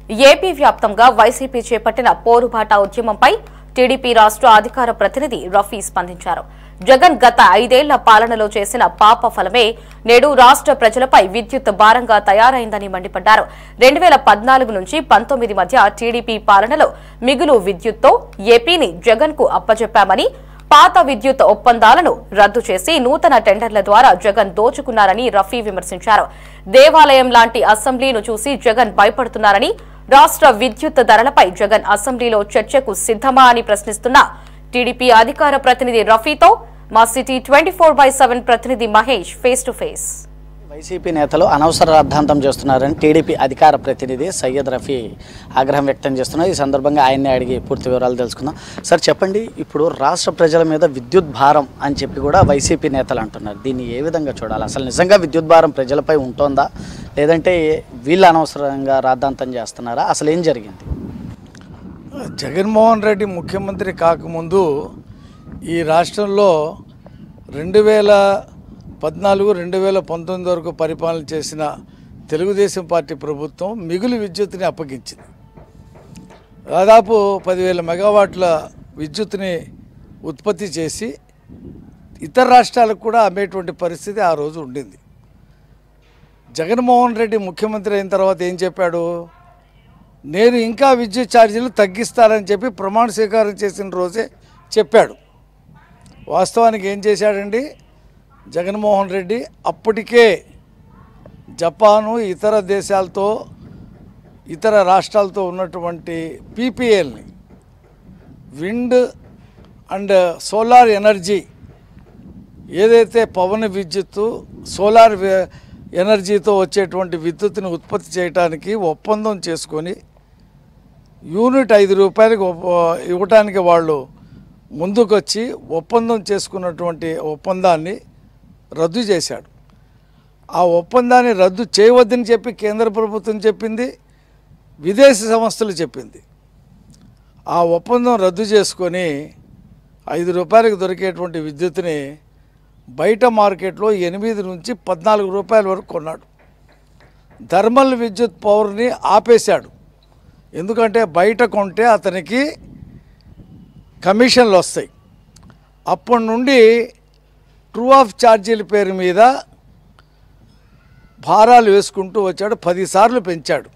AP వ్యాప్తంగా YCP చేపట్టిన పోరుబాట ఉద్యమంపై TDP రాష్ట్ర అధికార ప్రతినిధి రఫీ స్పందించారు. జగన్ గత 5 ఏళ్ల పాలనలో చేసిన పాప ఫలమే నేడు రాష్ట్ర ప్రజలపై విద్యుత్ భారంగా తయారైందని మండిపడ్డారు. 2014 నుంచి 19 మధ్య టీడీపీ పాలనలో మిగులు విద్యుత్తో ఏపీని జగన్ కు అప్పజెప్పామని, పాత విద్యుత్ ఒప్పందాలను రద్దు చేసి నూతన టెండర్ల ద్వారా జగన్ దోచుకున్నారని రఫీ విమర్శించారు. దేవాలయం లాంటి అసెంబ్లీను చూసి జగన్ భయపడుతున్నారని, రాష్ట్ర విద్యుత్ ధరలపై జగన్ అసెంబ్లీలో చర్చకు సిద్దమా అని ప్రశ్నిస్తున్న టీడీపీ అధికార ప్రతినిధి రఫీతో మా సిటీ 24/7 ప్రతినిధి Mahesh face to face. YCP నేతలు అనవసర రాద్ధాంతం చేస్తున్నారని టీడీపీ అధికార ప్రతినిధి సయ్యద్ రఫీ ఆగ్రహం వ్యక్తం చేస్తున్నారు. ఈ సందర్భంగా ఆయన్ని అడిగి పూర్తి వివరాలు తెలుసుకుందాం. సార్ చెప్పండి, ఇప్పుడు రాష్ట్ర ప్రజల మీద విద్యుత్ భారం అని చెప్పి కూడా వైసీపీ నేతలు అంటున్నారు. దీన్ని ఏ విధంగా చూడాలి? అసలు నిజంగా విద్యుత్ భారం ప్రజలపై ఉంటుందా, లేదంటే వీళ్ళు అనవసరంగా రాద్ధాంతం చేస్తున్నారా? అసలు ఏం జరిగింది? జగన్మోహన్ రెడ్డి ముఖ్యమంత్రి కాకముందు ఈ రాష్ట్రంలో 2014-2019 వరకు పరిపాలన చేసిన తెలుగుదేశం పార్టీ ప్రభుత్వం మిగులు విద్యుత్తుని అప్పగించింది. దాదాపు 10,000 మెగావాట్ల విద్యుత్తుని ఉత్పత్తి చేసి ఇతర రాష్ట్రాలకు కూడా అమ్మేటువంటి పరిస్థితి ఆ రోజు ఉండింది. జగన్మోహన్ రెడ్డి ముఖ్యమంత్రి అయిన తర్వాత ఏం చెప్పాడు? నేను ఇంకా విద్యుత్ ఛార్జీలు తగ్గిస్తానని చెప్పి ప్రమాణ స్వీకారం చేసిన రోజే చెప్పాడు. వాస్తవానికి ఏం చేశాడండి జగన్మోహన్ రెడ్డి? అప్పటికే జపాను, ఇతర దేశాలతో, ఇతర రాష్ట్రాలతో ఉన్నటువంటి పీపీఏల్ని, విండ్ అండ్ సోలార్ ఎనర్జీ, ఏదైతే పవన విద్యుత్తు, సోలార్ ఎనర్జీతో వచ్చేటువంటి విద్యుత్తుని ఉత్పత్తి చేయడానికి ఒప్పందం చేసుకొని యూనిట్ 5 రూపాయలకు ఇవ్వటానికి వాళ్ళు ముందుకొచ్చి ఒప్పందం చేసుకున్నటువంటి ఒప్పందాన్ని రద్దు చేశాడు. ఆ ఒప్పందాన్ని రద్దు చేయవద్దని చెప్పి కేంద్ర ప్రభుత్వం చెప్పింది, విదేశీ సంస్థలు చెప్పింది. ఆ ఒప్పందం రద్దు చేసుకొని 5 రూపాయలకు దొరికేటువంటి విద్యుత్తుని బయట మార్కెట్లో 8 నుంచి 14 రూపాయల వరకు కొన్నాడు. థర్మల్ విద్యుత్ పవర్ని ఆపేశాడు. ఎందుకంటే బయట కొంటే అతనికి కమిషన్లు వస్తాయి. అప్పటి నుండి ట్రూ ఆఫ్ ఛార్జీల పేరు మీద భారాలు వేసుకుంటూ వచ్చాడు. 10 సార్లు పెంచాడు.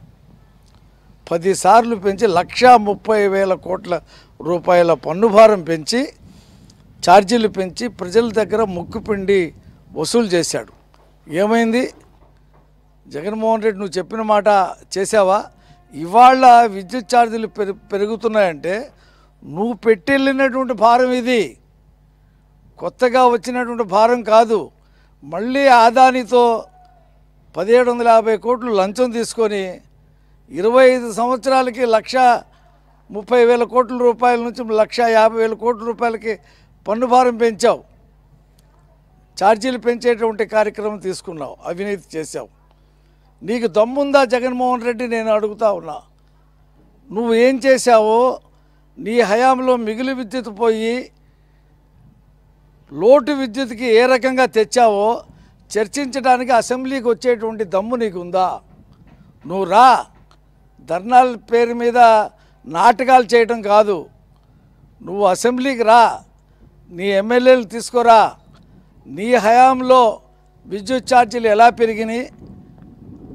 10 సార్లు పెంచి 1,30,000 కోట్ల రూపాయల పన్ను భారం పెంచి, ఛార్జీలు పెంచి ప్రజల దగ్గర ముక్కుపిండి వసూలు చేశాడు. ఏమైంది? జగన్మోహన్ రెడ్డి నువ్వు చెప్పిన మాట చేసావా? ఇవాళ విద్యుత్ ఛార్జీలు పెరుగుతున్నాయంటే నువ్వు పెట్టెళ్ళినటువంటి భారం ఇది, కొత్తగా వచ్చినటువంటి భారం కాదు. మళ్ళీ ఆదానితో 1,750 కోట్లు లంచం తీసుకొని 25 సంవత్సరాలకి 1,30,000 కోట్ల రూపాయల నుంచి 1,50,000 కోట్ల రూపాయలకి పన్ను భారం పెంచావు. ఛార్జీలు పెంచేటువంటి కార్యక్రమం తీసుకున్నావు, అవినీతి చేశావు. నీకు దమ్ముందా జగన్మోహన్ రెడ్డి? నేను అడుగుతా ఉన్నా. నువ్వు ఏం చేశావో, నీ హయాంలో మిగులు విద్యుత్ పోయి లోటు విద్యుత్కి ఏ రకంగా తెచ్చావో చర్చించడానికి అసెంబ్లీకి వచ్చేటువంటి దమ్ము నీకు ఉందా? నువ్వు రా. ధర్నాల పేరు మీద నాటకాలు చేయడం కాదు, నువ్వు అసెంబ్లీకి రా, నీ ఎమ్మెల్యేలు తీసుకురా. నీ హయాంలో విద్యుత్ ఛార్జీలు ఎలా పెరిగినాయి,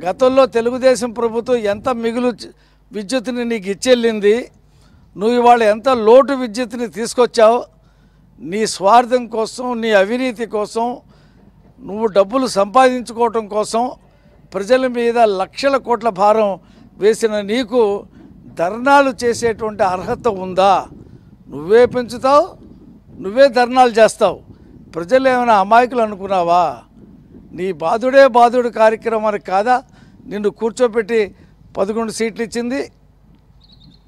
గతంలో తెలుగుదేశం ప్రభుత్వం ఎంత మిగులు విద్యుత్తుని నీకు ఇచ్చెళ్ళింది, నువ్వు ఇవాళ ఎంత లోటు విద్యుత్తుని తీసుకొచ్చావు. నీ స్వార్థం కోసం, నీ అవినీతి కోసం, నువ్వు డబ్బులు సంపాదించుకోవటం కోసం ప్రజల మీద లక్షల కోట్ల భారం వేసిన నీకు ధర్నాలు చేసేటువంటి అర్హత ఉందా? నువ్వే పెంచుతావు, నువ్వే ధర్నాలు చేస్తావు. ప్రజలు ఏమైనా అమాయకులు అనుకున్నావా? నీ బాధుడే బాధుడు కార్యక్రమానికి కాదా నిన్ను కూర్చోపెట్టి 11 సీట్లు ఇచ్చింది?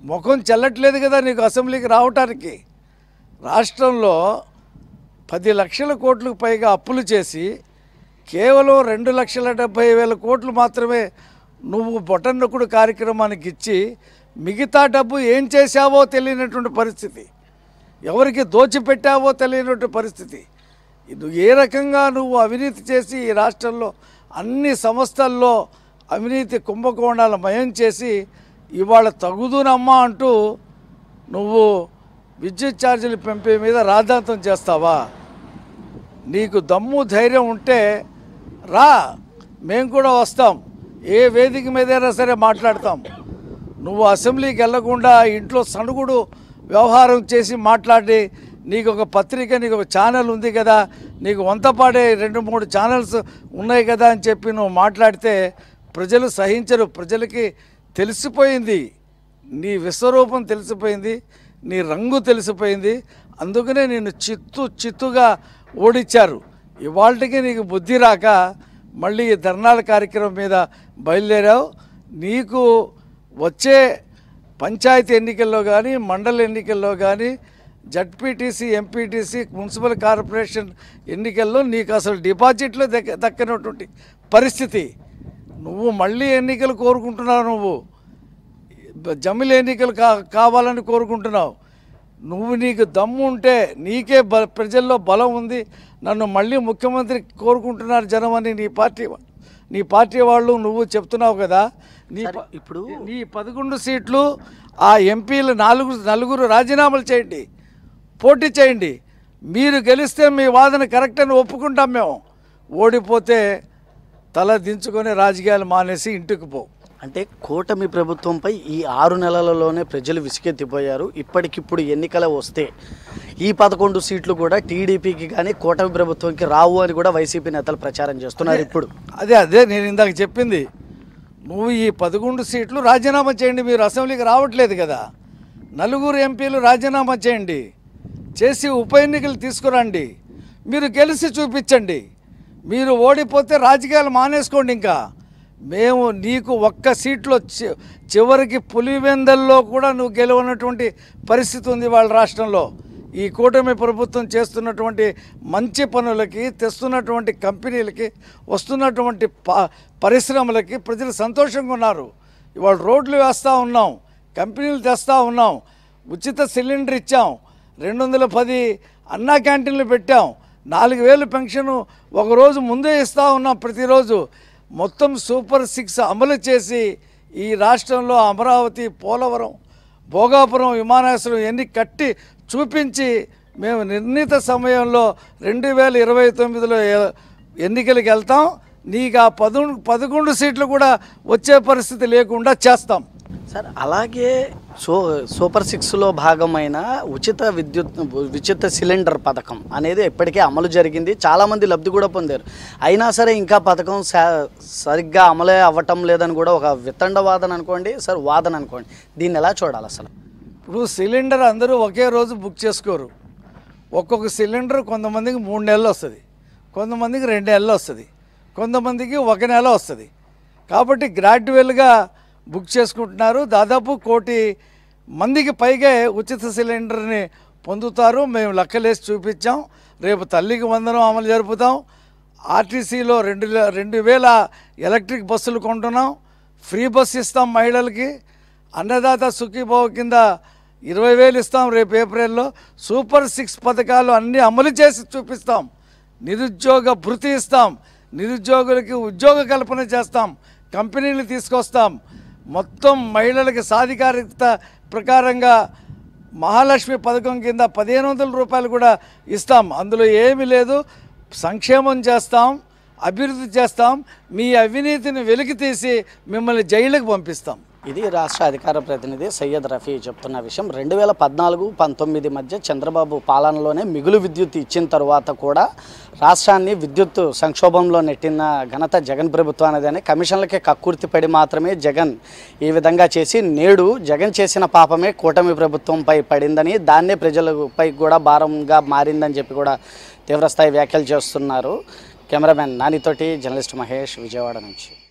ముఖం చెల్లట్లేదు కదా నీకు అసెంబ్లీకి రావటానికి. రాష్ట్రంలో 10 లక్షల కోట్లకు పైగా అప్పులు చేసి కేవలం 2,70,000 కోట్లు మాత్రమే నువ్వు బొటన్నొక్కుడు కార్యక్రమానికి ఇచ్చి మిగతా డబ్బు ఏం చేశావో తెలియనటువంటి పరిస్థితి, ఎవరికి దోచిపెట్టావో తెలియనటువంటి పరిస్థితి. ఏ రకంగా నువ్వు అవినీతి చేసి ఈ రాష్ట్రంలో అన్ని సంస్థల్లో అవినీతి కుంభకోణాల మయం చేసి ఇవాళ తగుదునమ్మా అంటూ నువ్వు విద్యుత్ ఛార్జీల పెంపే మీద రాద్ధాంతం చేస్తావా? నీకు దమ్ము ధైర్యం ఉంటే రా, మేము కూడా వస్తాం, ఏ వేదిక మీదైనా సరే మాట్లాడతాం. నువ్వు అసెంబ్లీకి వెళ్లకుండా ఇంట్లో సణుగుడు వ్యవహారం చేసి మాట్లాడి, నీకు ఒక పత్రిక, నీకు ఒక ఛానల్ ఉంది కదా, నీకు వంతపాడే 2-3 ఛానల్స్ ఉన్నాయి కదా అని చెప్పి నువ్వు మాట్లాడితే ప్రజలు సహించరు. ప్రజలకి తెలిసిపోయింది, నీ విశ్వరూపం తెలిసిపోయింది, నీ రంగు తెలిసిపోయింది. అందుకనే నేను చిత్తుగా ఓడించారు. ఇవాళకి నీకు బుద్ధి రాక మళ్ళీ ఈ ధర్నాల కార్యక్రమం మీద బయలుదేరావు. నీకు వచ్చే పంచాయతీ ఎన్నికల్లో కానీ, మండల ఎన్నికల్లో కానీ, జడ్పీటీసీ, ఎంపీటీసీ, మున్సిపల్ కార్పొరేషన్ ఎన్నికల్లో నీకు అసలు డిపాజిట్లు దక్కనటువంటి పరిస్థితి. నువ్వు మళ్ళీ ఎన్నికలు కోరుకుంటున్నావు, నువ్వు జమిలి ఎన్నికలు కావాలని కోరుకుంటున్నావు. నీకు దమ్ము ఉంటే, నీకే ప్రజల్లో బలం ఉంది, నన్ను మళ్ళీ ముఖ్యమంత్రి కోరుకుంటున్నారు జనం అని నీ పార్టీ వాళ్ళు నువ్వు చెప్తున్నావు కదా. ఇప్పుడు నీ 11 సీట్లు ఆ ఎంపీలు నలుగురు రాజీనామాలు చేయండి, పోటీ చేయండి. మీరు గెలిస్తే మీ వాదన కరెక్ట్ అని ఒప్పుకుంటాం మేము. ఓడిపోతే తల దించుకొని రాజకీయాలు మానేసి ఇంటికి పో. అంటే కూటమి ప్రభుత్వంపై ఈ 6 నెలలలోనే ప్రజలు విసిగెత్తిపోయారు. ఇప్పటికిప్పుడు ఎన్నికలు వస్తే ఈ 11 సీట్లు కూడా టీడీపీకి కానీ కూటమి ప్రభుత్వంకి రావు అని కూడా వైసీపీ నేతలు ప్రచారం చేస్తున్నారు. ఇప్పుడు అదే నేను ఇందాక చెప్పింది. నువ్వు ఈ 11 సీట్లు రాజీనామా చేయండి. మీరు అసెంబ్లీకి రావట్లేదు కదా, 4 ఎంపీలు రాజీనామా చేయండి, చేసి ఉప ఎన్నికలు తీసుకురండి, మీరు గెలిచి చూపించండి. మీరు ఓడిపోతే రాజకీయాలు మానేసుకోండి. ఇంకా మేము నీకు 1 సీట్లో చివరికి పులివెందల్లో కూడా నువ్వు గెలవనటువంటి పరిస్థితి ఉంది వాళ్ళ రాష్ట్రంలో. ఈ కూటమి ప్రభుత్వం చేస్తున్నటువంటి మంచి పనులకి, తెస్తున్నటువంటి కంపెనీలకి, వస్తున్నటువంటి పరిశ్రమలకి ప్రజలు సంతోషంగా ఉన్నారు. ఇవాళ రోడ్లు వేస్తూ ఉన్నాం, కంపెనీలు తెస్తూ ఉన్నాం, ఉచిత సిలిండర్ ఇచ్చాం, 210 అన్నా క్యాంటీన్లు పెట్టాం, 4000 పెన్షను ఒకరోజు ముందే ఇస్తూ ఉన్నాం ప్రతిరోజు. మొత్తం సూపర్ 6 అమలు చేసి ఈ రాష్ట్రంలో అమరావతి, పోలవరం, భోగాపురం విమానాశ్రయం ఎన్ని కట్టి చూపించి మేము నిర్ణీత సమయంలో 2029లో ఎన్నికలకు వెళ్తాం. నీకు ఆ 11 సీట్లు కూడా వచ్చే పరిస్థితి లేకుండా చేస్తాం సార్. అలాగే సూపర్ 6లో భాగమైన ఉచిత సిలిండర్ పథకం అనేది ఇప్పటికే అమలు జరిగింది, చాలామంది లబ్ధి కూడా పొందారు. అయినా సరే ఇంకా పథకం సరిగ్గా అమలే అవ్వటం లేదని కూడా ఒక వితండవాదన అనుకోండి సార్, వాదన అనుకోండి, దీన్ని ఎలా చూడాలి అసలు? ఇప్పుడు సిలిండర్ అందరూ ఒకే రోజు బుక్ చేసుకోరు. ఒక్కొక్క సిలిండర్ కొంతమందికి 3 నెలలు వస్తుంది, కొంతమందికి 2 నెలలు వస్తుంది, కొంతమందికి 1 నెల వస్తుంది. కాబట్టి గ్రాడ్యువల్గా బుక్ చేసుకుంటున్నారు. దాదాపు 1 కోటి మందికి పైగా ఉచిత సిలిండర్ని పొందుతారు. మేము లెక్కలేసి చూపించాం. రేపు తల్లికి వందనం అమలు జరుపుతాం. ఆర్టీసీలో 2000 ఎలక్ట్రిక్ బస్సులు కొంటున్నాం. ఫ్రీ బస్సు ఇస్తాం మహిళలకి. అన్నదాత సుఖీభావ కింద 20,000 ఇస్తాం రేపు ఏప్రిల్లో. సూపర్ 6 పథకాలు అన్నీ అమలు చేసి చూపిస్తాం. నిరుద్యోగ భృతి ఇస్తాం, నిరుద్యోగులకి ఉద్యోగ కల్పన చేస్తాం, కంపెనీలు తీసుకొస్తాం. మొత్తం మహిళలకి సాధికారికత ప్రకారంగా మహాలక్ష్మి పథకం కింద 1500 రూపాయలు కూడా ఇస్తాం. అందులో ఏమీ లేదు. సంక్షేమం చేస్తాం, అభివృద్ధి చేస్తాం. మీ అవినీతిని వెలికి తీసి మిమ్మల్ని జైలుకి పంపిస్తాం. ఇది రాష్ట్ర అధికార ప్రతినిధి సయ్యద్ రఫీ చెప్తున్న విషయం. 2014-19 మధ్య చంద్రబాబు పాలనలోనే మిగులు విద్యుత్ ఇచ్చిన తర్వాత కూడా రాష్ట్రాన్ని విద్యుత్ సంక్షోభంలో నెట్టిన ఘనత జగన్ ప్రభుత్వానిదని, కమిషన్లకే కక్కుర్తిపడి మాత్రమే జగన్ ఈ విధంగా చేసి నేడు జగన్ చేసిన పాపమే కూటమి ప్రభుత్వంపై పడిందని, దాన్నే ప్రజలపై కూడా భారంగా మారిందని చెప్పి కూడా తీవ్రస్థాయి వ్యాఖ్యలు చేస్తున్నారు. కెమెరామెన్ నానితోటి జర్నలిస్ట్ మహేష్, విజయవాడ నుంచి.